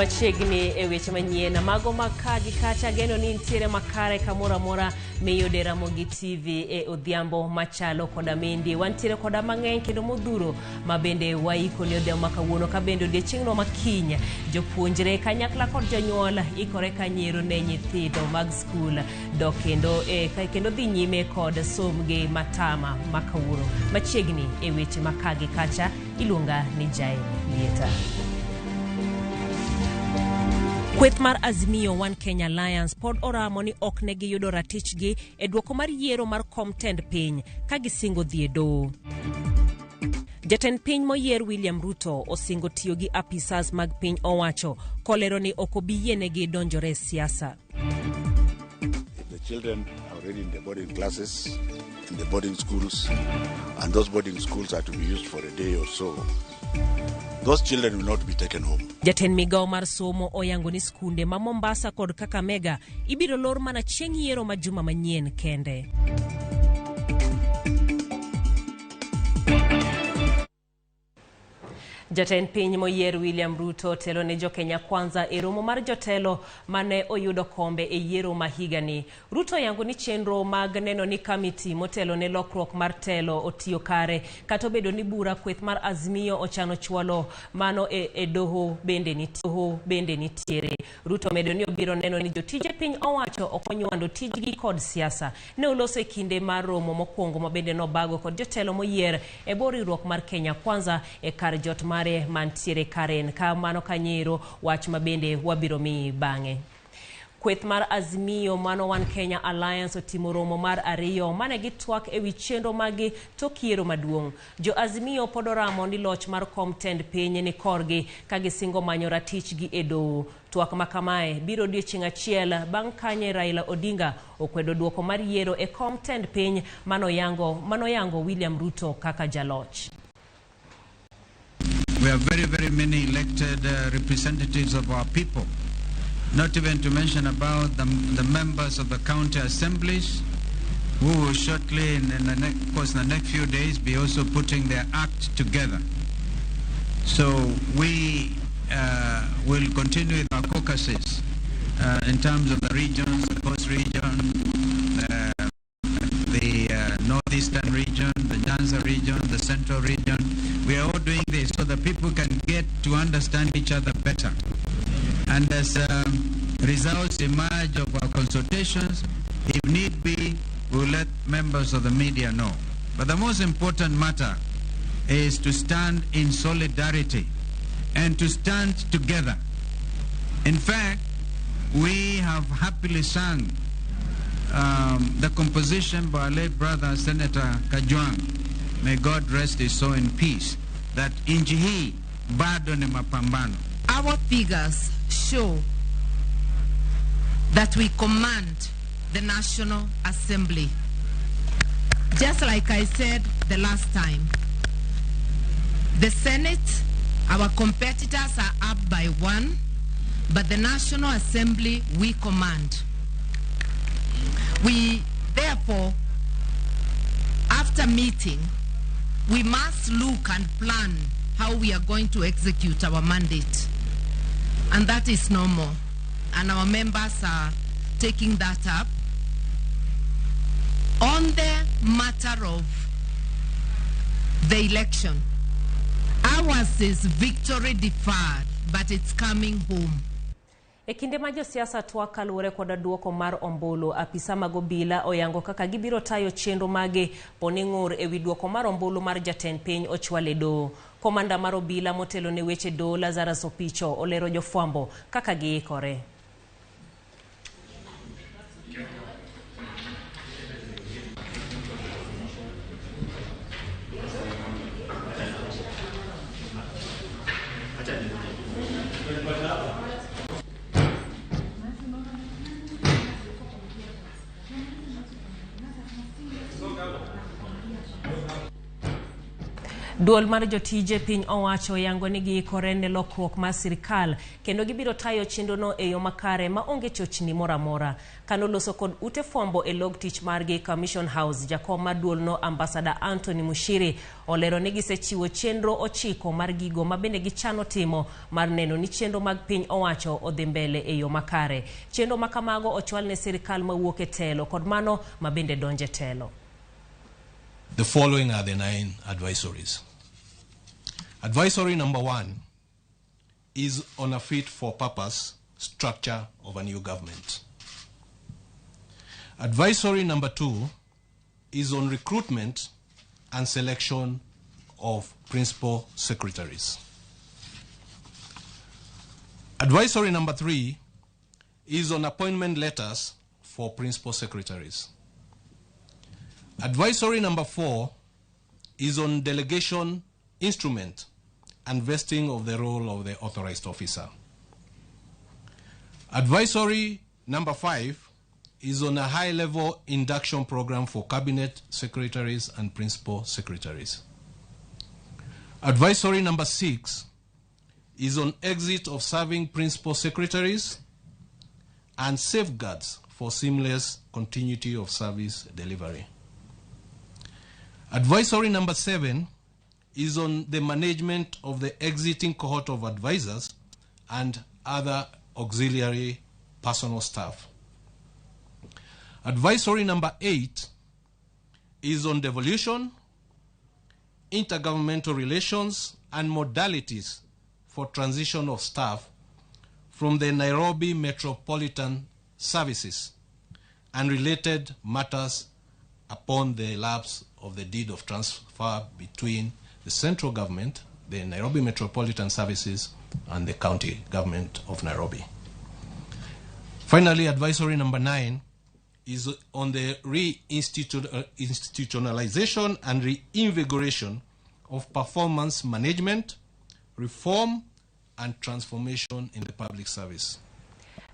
Machiegni e weche manyien mago makagi kacha geno ni ntiere makare kamora mora meyode Ramogi Tv e odhiambo machalo koda mendi wantiere koda mang'eny kendo modhuro mabende waiko ni odhiambo makawuono ka bende odiechieng'no makinya jopuonjre kanyakla kod jonyuol ikore kanyiero ne nyithindo mag skul dok kendo dhi nyime kod somgi matama makawuono. Machiegni e weche makagi kacha iluonga ni Jael Lieta. Kweth mar Azimio One Kenya Alliance pod oramo ni ok ne giyudo ratichgi e duoko mar yiero mar kom tend piny ka gisingo dhi e doho. Jatend piny moyier William Ruto osingo tiyo gi apisas mag piny owacho kolero ni ok obi yienegi donjore siasa. The children are already in the boarding classes, in the boarding schools, and those boarding schools are to be used for a day or so. Those children will not be taken home. Jatend migao mar somo oyango ni skunde ma Mombasa kod Kakamega ibiro lor mana chieng' yiero ma juma manyien kende. Jatend piny moyier William Ruto telo ne jo-Kenya kwanza e romo mar jotelo mane oyudo kombe e yiero ma higani. Ruto yango ni chenro mag neno ni kamiti motelo ne lokruok mar telo otiyo kare kata obedo ni bura kweth mar Azimio ochano chwalo mano e doho bende nitiere. Ruto medo ni obiro neno ni jotije piny owacho okonywando tijgi kod siasa. Ne oloso e kinde mar romo mokwongo mabende nobago kod jotelo moyier e bor riwruok mar Kenya kwanza e kar jot mare mantiere Karen ka mano kanyero wach mabende wabiro mi bang'e. Kweth mar Azimio mano One Kenya Alliance otimo romo mar ariyo mane gitwak e wi chenro magi tok yiero maduong'. Jo Azimio pod oramo ni loch mar kom tend piny ni korgi ka gisingo manyo ratichgi e doho. Twak makamae biro odiechieng' achiel bang' kanye Raila Odinga okwedo duoko mar yiero e kom tend piny manoyango William Ruto kaka jaloch. We have very, very many elected representatives of our people, not even to mention about the members of the county assemblies who will shortly, in the next few days, be also putting their act together. So we will continue with our caucuses in terms of the regions, the coast region, the northeastern region, the Nyanza region, the central region. We are all doing this so that people can get to understand each other better. And as results emerge of our consultations, if need be, we'll let members of the media know. But the most important matter is to stand in solidarity and to stand together. In fact, we have happily sung the composition by our late brother, Senator Kajwang, may God rest his soul in peace, that inchi hii bado ni mapambano. Our figures show that we command the National Assembly. Just like I said the last time, the Senate, our competitors are up by 1, but the National Assembly we command. We, therefore, after meeting, we must look and plan how we are going to execute our mandate. And that is normal. And our members are taking that up. On the matter of the election, ours is victory deferred, but it's coming home. E kinde ma josiasa twak kaluwore koda duoko mar ombulu, apisa mag obila oyango kaka gibiro tayo chenro mage poni ng'ur e wi duoko mar ombulu mar jatend piny ochwale doho. Komanda mar obila motelo ne weche doho Lazarus Opicho olero jofwambo kaka giikore. Duol mar jotije piny owacho yango ni giikore ne lokruok mar sirkal kendo gibiro tayo chenrono e yo makare ma onge chochni moramora. Kanoloso kod ute fombo e log tich margi Commission House, jakom mar duolno Ambassador Anthony Mushiri olero ni gisechiwo chenro 9 mar gigo ma bende gichano timo mar neno ni chenro mag piny owacho odhi mbele e yo makare. Chenro makamago ochwal ne sirkal mawuok e telo kod mano ma bende donje telo. The following are the 9 advisories. Advisory number 1 is on a fit-for-purpose structure of a new government. Advisory number 2 is on recruitment and selection of principal secretaries. Advisory number 3 is on appointment letters for principal secretaries. Advisory number 4 is on delegation instrument and vesting of the role of the authorized officer. Advisory number 5 is on a high-level induction program for cabinet secretaries and principal secretaries. Advisory number 6 is on exit of serving principal secretaries and safeguards for seamless continuity of service delivery. Advisory number 7 is on the management of the exiting cohort of advisors and other auxiliary personal staff. Advisory number 8 is on devolution, intergovernmental relations, and modalities for transition of staff from the Nairobi Metropolitan Services and related matters upon the lapse of the deed of transfer between the central government, the Nairobi Metropolitan Services, and the county government of Nairobi. Finally, advisory number 9 is on the institutionalization and reinvigoration of performance management, reform, and transformation in the public service.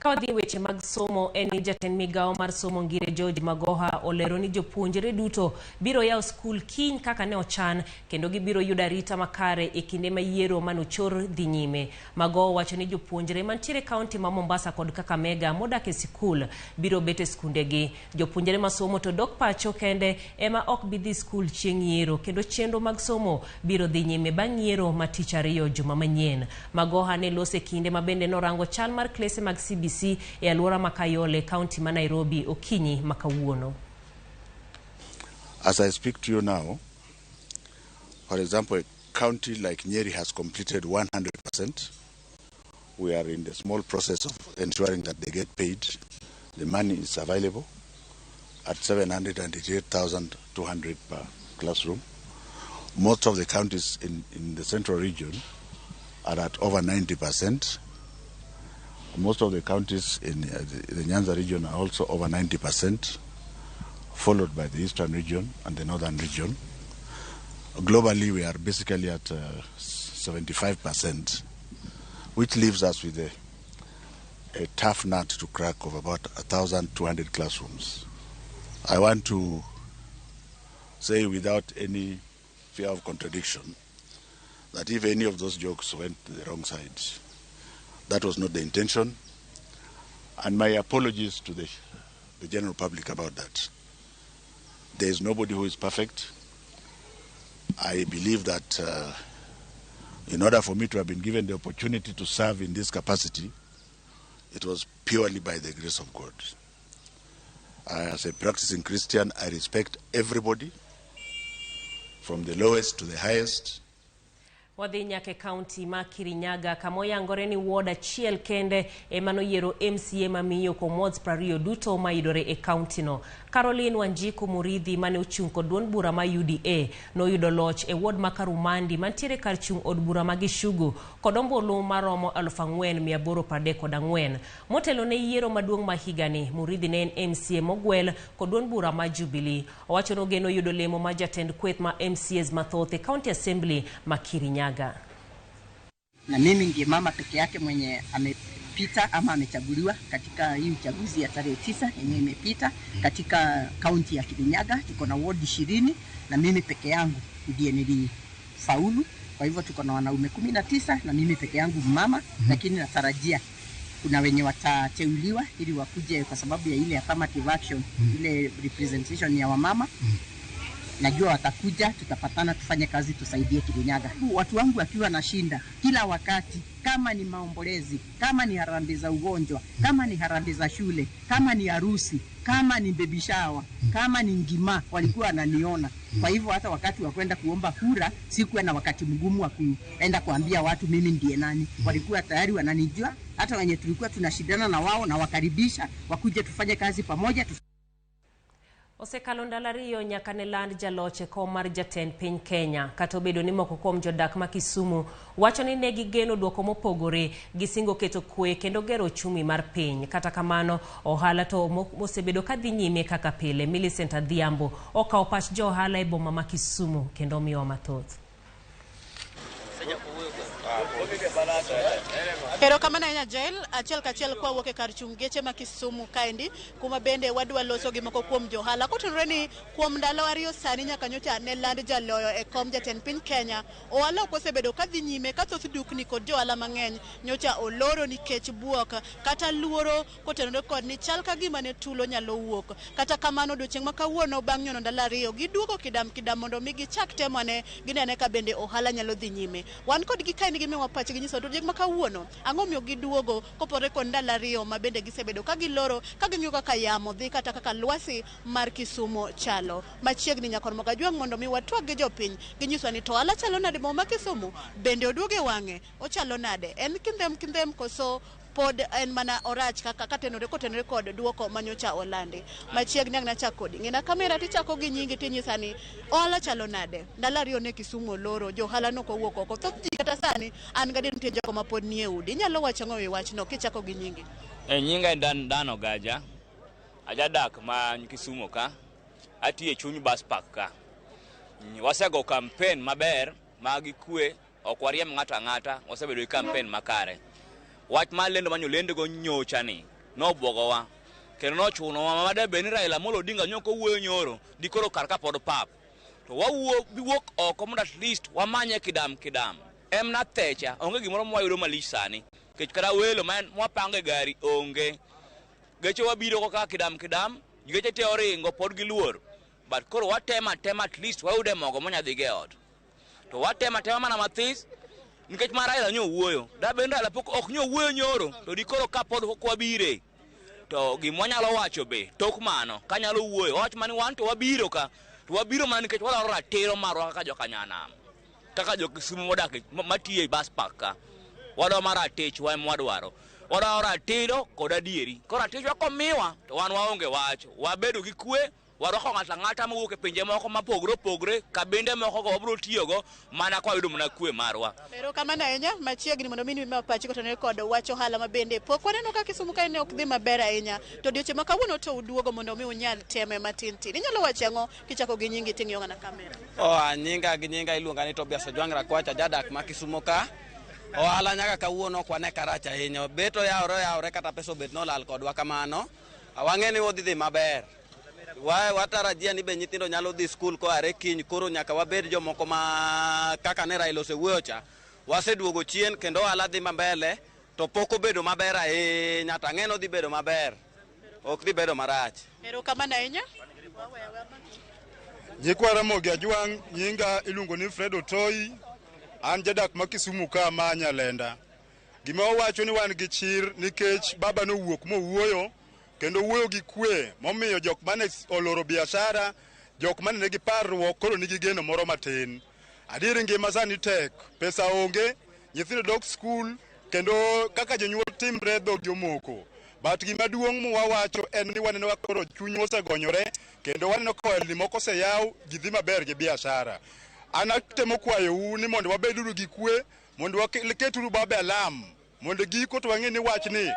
Kawadhi weche mag somo eni jatend migao mar somo Ngire George Magoha olero ni jopuonjre duto biro yaw skul kiny kaka ne ochan kendo gibiro yudo arita makare e kinde ma yiero manochor dhi nyime. Magoha wacho ni jopuonjre mantiere kaunti ma Mombasa kod Kakamega modak e skul biro bet e skundegi. Jopuonjre ma somo to dok pacho kende ema ok bi dhi skul chieng' yiero kendo chenro mag somo biro dhi nyime bang' yiero ma tich ariyo juma manyien. Magoha ne lose kinde ma bende norango chal mar klese mag CBC e alwora Makayole, county ma Nairobi okinyi makawuono. As I speak to you now, for example, a county like Nyeri has completed 100%. We are in the small process of ensuring that they get paid. The money is available at 788,200 per classroom. Most of the counties in the central region are at over 90%. Most of the counties in the Nyanza region are also over 90%, followed by the eastern region and the northern region. Globally, we are basically at 75%, which leaves us with a tough nut to crack of about 1,200 classrooms. I want to say without any fear of contradiction that if any of those jokes went to the wrong side, that was not the intention, and my apologies to the general public about that. There is nobody who is perfect. I believe that in order for me to have been given the opportunity to serve in this capacity, it was purely by the grace of God. As a practicing Christian, I respect everybody, from the lowest to the highest. Wadhi nyake county ma Kirinyaga kamoyangore ni ward achiel kende emano yiero MCA mamiyo ko wards 20 duto mayudore e county no. Caroline Wanjiku Muridhi mane ochung' kod duond bura ma UDA noyudo loch e ward ma Karumandi mantiere kar chung' od bura ma Gishugu kod ombulu maromo 4,834. Motelo ne yiero maduong' ma higani, Muridhi ne en MCA mogwel kod duond bura ma Jubilee. Owacho no geno yudo lemo ma jatend kweth ma MCAs mathoth e county assembly ma Kirinyaga. Na mimi ndiye mama peke yake mwenye amepita ama amechaguliwa katika hii uchaguzi ya tarehe 9 yenye imepita katika kaunti ya Kirinyaga. Tuko na ward 20 na mimi peke yangu ndiye kufaulu. Kwa hivyo tuko na wanaume 19 na mimi peke yangu mama, lakini natarajia kuna wenye watateuliwa ili wakuje kwa sababu ya ile affirmative action, ile representation ya wamama. Najua watakuja, tutapatana tufanye kazi, tusaidie Kirinyaga. Watu wangu wakiwa na shinda kila wakati, kama ni maombolezi, kama ni harambee za ugonjwa, kama ni harambee za shule, kama ni harusi, kama ni baby shower, kama ni ngima, walikuwa wananiona. Kwa hivyo hata wakati wa kwenda kuomba kura sikuwa na wakati mgumu wa kuenda kuambia watu mimi ndiye nani. Walikuwa tayari wananijua, hata wenye tulikuwa tunashindana na wao na wakaribisha wakuje tufanye kazi pamoja. Osekalo ndalariyo nyaka ne land jaloche kom mar jatend piny Kenya kata obedo ni moko kuom jodak ma Kisumu wacho ni ne gigeno duoko mopogore gisingo keto kwe kendo gero chumi mar piny. Kata kamano ohala to mosebedo kadhi nyime kaka pile. Millicent Adhiambo okawo pach jo ohala e boma ma Kisumu kendo miyo mathoth. Pero kamana nya jail achiel kachiel kwa woke kar chung geche ma Kisumu kaendi kuma bende wadwa loso gi moko kuom johala kotenore ni kuom ndalo ariyo sani nyaka nyocha ne land jaloyo e kom jatend piny Kenya. Ohala osebedo kadhi nyime ka thoth dukni kod johala mang'eny nyocha oloro nikech buok kata luoro kotenore kod ni chal ka gima ne tulo nyalo wuok. Kata kamano odiochieng' ma kawuono bang' nyono ndalo ariyo giduogo kidam mondo mi gichak temo ne ginene ka bende ohala nyalo dhi nyime. Wan kod gi kaendi gimiwa pach gi nyiso odiochieng' ma kawuono ang'o miyo giduogo kopore kod ndalo ariyo ma bende gisebedo ka giloro ka ging'iyo kaka yamo dhi kata kaka lwasi mar Kisumu chalo. Machiegni nyakor moka juang' mondo mi watwag gi jopiny ginyiswa ni to ohala chalo nade boma Kisumu, bende oduoge wang'e ochalo nade, en kindhem koso pod en mana orach kaka kotenore kod duoko manyocha olandi. Machiegni ang' nachako kodi ng'ina kamera tichako gi nyingi tinyisa ni ohala chalo nade. Ndalo ariyo ne Kisumu loro, jo ohala no kowuok oko. Thoth ji kata sani an gadi nitie jogo ma pod nie udi. Inyalo wacho ng'o e wachno kichako gi nyingi? Nyinga Dano Gaja, ajadak ma Kisumu ka, atiye chuny bus park ka. Wasego campaign maber magi kwe ok wariem ng'ato ang'ata, wasebedo gi campaign makare. Wach ma lendo manyo lendo go nyocha ni no bwogowa kendo no chuno wa made beni Raila Amolo Odinga nyoko wuoyo nyoro dikoro karka pod pap to biwuok oko mondo at least wamanye kidam em na techa onge gimoro mwayudo malich sani kech kara welo man mwapange gari onge geche wabiro ko ka kidam geche te oringo pod giluor but koro watema at least wayude mogo monyadhi ge ot to watema mana mathis nikech ma Raila nyo wuoyo da bende Raila pok ok nyo wuoyo nyoro to dikoro ka pod kwabire to gimwanyalo wacho be tok mano kanyalo wuoyo wach mani wan to wabiro ka to wabiro mana nikech wala ratiro marwa kaka jokanyanam kaka jo Kisumu modak matiye bus park ka wado maratich wa mwadwaro wado ratiro kod adieri ko ratich wa komiwa to wan waonge wach wabedo gi kwe waroko ng'ata mowuok e pinje moko mapogre ka bende moko go wabro tiyogo mana kwa yudo mna kwe marwa. Pero kamano ahinya machiegni mondo mini ma pachi kotenore kod wach ohala ma bende pok waneno ka Kisumu kae ne ok dhi maber ahinya to odiochieng' ma kawuono to uduogo mondo mi unyal teme matin. Inyalo wacho ang'o kichako gi nyingi ting'iyo ng'ana kamera? Nyinga iluonga ni Tobias Ojwang' Rakwacha jadak ma Kisumu ka. Ohala nyaka kawuono ok wane karach ahinya. Beto yawre kata peso bet nolal kodwa kamano. Awang'e ni wodhi dhi maber. Watarajia ni be nyithindo nyalo dhi skul ko are kiny koro nyaka wabed jomoko ma kaka ne Raila osewuoyo cha waseduogo chien kendo ohala dhi mbele to pok obedo maber ahinya to ang'eno dhi bedo maber ok dhi bedo marach. Pero kamano ahinya Nyikwa Ramogi Tv nyinga iluongo ni Fred Otoi an jadak ma Kisumu ka ma Nyalenda. Gima wacho ni wan gi chir nikech baba no wuok mowuoyo kendo wuoyo gi kwe momiyo jok mane oloro biashara jok mane negi parruok koro nigi geno moro matin. Adieri ngima sani tek, pesa onge, nyithindo dok skul kendo kaka jonyuol timre dhok jomoko. But gima duong' mwawacho en ni waneno koro chuny osegonyore kendo waneno ka ohelni moko oseyaw ji dhi maber gi biashara. An atemo kwayo u ni mondo wabeduru gi kwe mondo waketuru babe alam mondo giko to wang'e ni wach ni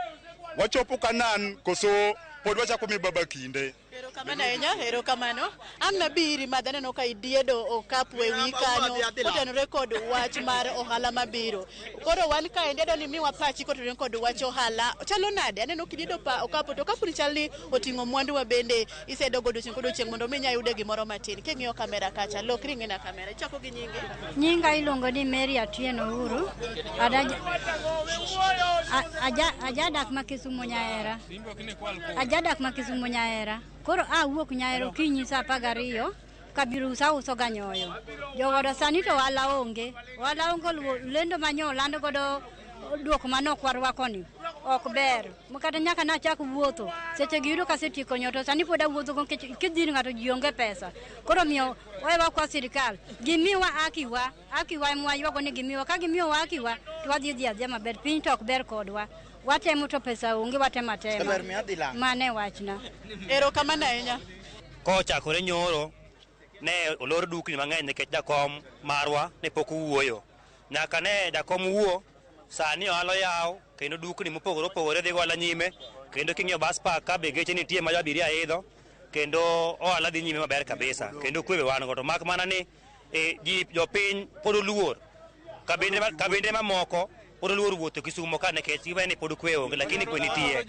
wachopo kanan koso pod wachako mi baba kinde. Ero kamano. Ang nabiri madane no ka idiedo okapu e wi kanyo kotenore kod wach mar ohala mabiro. Koro wan ka endedo ni miwa pachi kotenore kod wach ohala. Chalo nade aneno kidiedo pa okapu to okapu ni chalni otingo mwandu wa bende isedo godo chieng mondo minya yude gimoro matin. King'iyo kamera kacha lokri ng'ina kamera. Ichako gi nyinge. Nyinga iluongo ni Mary Atieno Uru. Ajadak ma Kisumu Nyaera. Ajadak ma Kisumu Nyaera. Koro wuok Nyaera kinyi sa 12 kabiru sa uso ganyoyo. Jogodo sani to wala onge. Wala ongo lendo manyo lando godo duoko manok warwako ni. Ok ber. Mukata nyaka na chak wuotho. Seche giyudo kasetieko nyoto sani poda wuotho go kidhir ngato jionge pesa. Koro miyo wewa kwa sirikal. Gimiwa akiwa mwa yugo ni gimiwa ka gimiwa akiwa to wadhi dhi maber piny to ok ber kodwa. Watemo to pesa onge watema tema. Mane wachna. Ero kamano ahinya. Kochakore nyoro ne olor dukni mang'eny nikech jakom marwa ne pok owuoyo. Nyaka ne jakom wuo sani ohala yaw kendo dukni mopogore opogore dhi gola nyime kendo king'iyo bus park ka be geche nitie ma jabiri aidho kendo ohala dhi nyime maber kabisa kendo kwe wan go to mak mana ni jopiny pod oluor kabinde mamoko pod oluor wuotho Kisumo ka nekech giwene pod kwe onge lakini kwe nitie.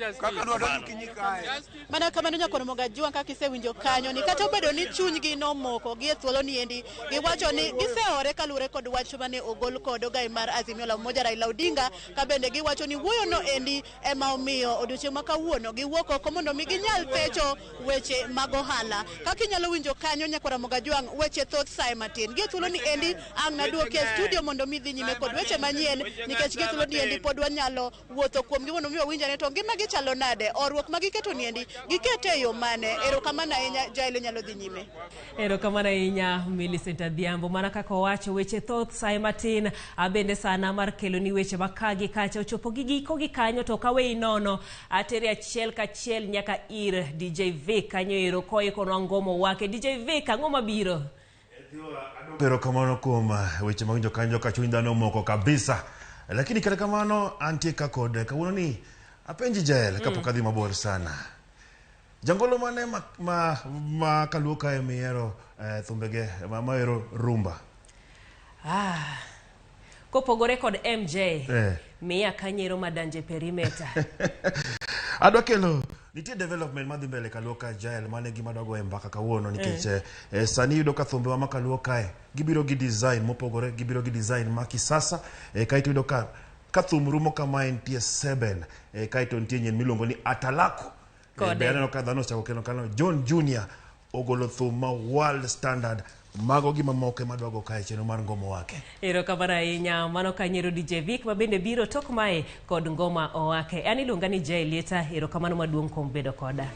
Mana kamano nyakono moga juang kaka isewinjo kanyo ni kata obedo ni chunygi nomoko gi e thuolo ni endi giwacho ni giseore kalure kod wach mane ogol kod ogai mar Azimio la Umoja Raila Odinga ka bende giwacho ni wuoyo no endi ema omiyo odiochieng' ma kawuono giwuok oko mondo mi ginyal techo weche mag ohala. Kaka inyalo winjo kanyo nyakora moga juang weche thoth sai matin gi e thuolo ni endi ang' naduoke studio mondo mi dhi nyime kod weche manyien nikech thuolo ni endi pod wanyalo wuotho kuom gi mondo mi wawinjane to ngima gi chalo nade orruok ma giketo ni endi gikete yo mane. Ero kamano ahinya Jailo nyalo dhi nyime. Ero kamano ahinya Millicent Adhiambo mana kaka owacho weche thoth sai matin abende sana mar kelo ni weche makagi kacha ochopo gi giko gi kanyo to kawe inono atere achiel kachiel nyaka ir DJ Vic kanyo ero kono ngomo wake. DJ Vic ang'o mabiro? Pero kamano kuom weche mag jokanyo ka chuny dhano moko kabisa. Lakini kata kamano antie ka kod kawuono ni apenji Jael kapok adhi mabor sana. Jangolo mane ma kaluoka e miero thumbege ma ero rumba. Kopogore kod MJ miya kanyero madanje perimeter. Adwa kelo nitie development madhi mbele kaluoka Jael mane gima dogo e mbaka kawuono nikech sani yudo ka thumbe wa makaluoka gibiro gi design mopogore gibiro gi design ma kisasa kaito yudo ka thum rumo kama entie 7 kaito nitie nyen miluongo ni Atalako berne ka dhano chako kelo kano John Junior ogolo thum ma world standard mago gima moke madwago kae cheno mar ngomo wake. Ero kamano ahinya mano kanyero DJ Vic ma bende biro tok mae kod ngoma owake. Ani luonga ni Jaileta. Ero kamano maduong' kuom bedo koda.